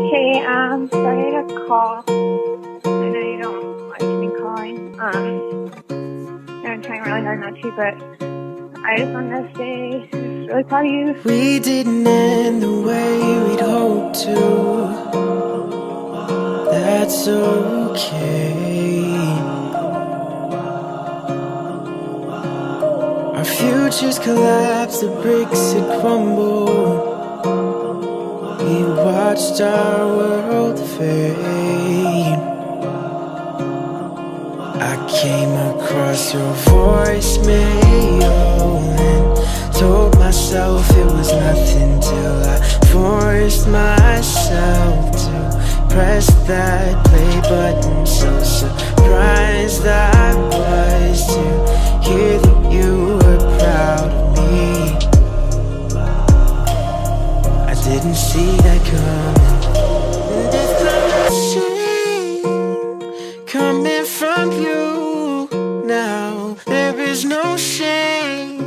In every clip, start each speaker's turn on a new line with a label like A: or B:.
A: Hey, sorry to call. I know you don't like me calling. I'm trying really hard not to, but I just wanted to say I'm really proud of you.
B: We didn't end the way we'd hoped to. That's okay. Our futures collapsed, the bricks had crumbled. We watched our world fade. I came across your voicemail and told myself it was nothing till I forced myself to press that play button. So surprised I was to hear that you were proud of me. I didn't see that coming. And it's not a shame coming from you now. There is no shame.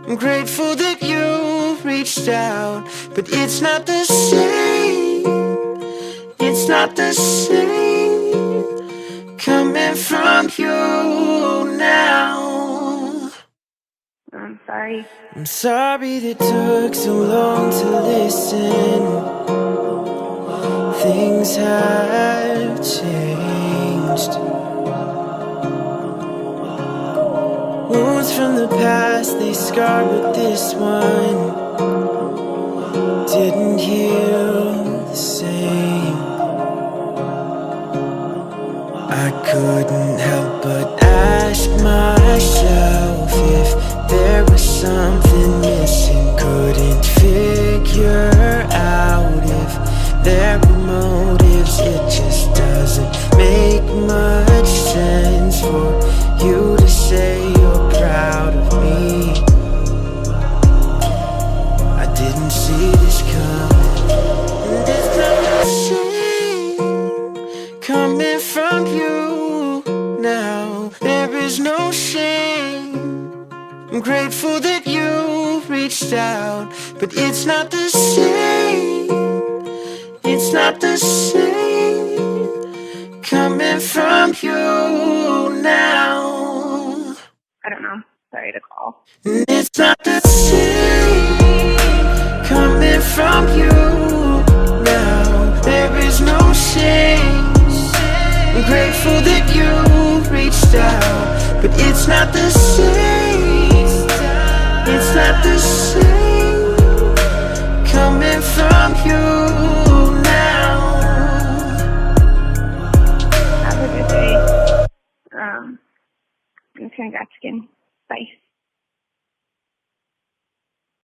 B: I'm grateful that you reached out, but it's not the same. It's not the same coming from you now.
A: I'm sorry.
B: I'm sorry that it took so long to listen. Things have changed. Wounds from the past, they scar, but this one didn't heal the same. I couldn't help but ask myself if there was something missing. Couldn't figure out if there were motives. It just doesn't make much sense for you to say you're proud of me. I didn't see this coming. And it's not a shame coming from you now. There is no shame. I'm grateful that you reached out, but it's not the same. It's not the same coming from you now.
A: I don't know. Sorry to call.
B: It's not the same coming from you now. There is no shame. I'm grateful that you reached out, but it's not the same. It's not the same coming from you now.
A: Have a good day. And congrats again.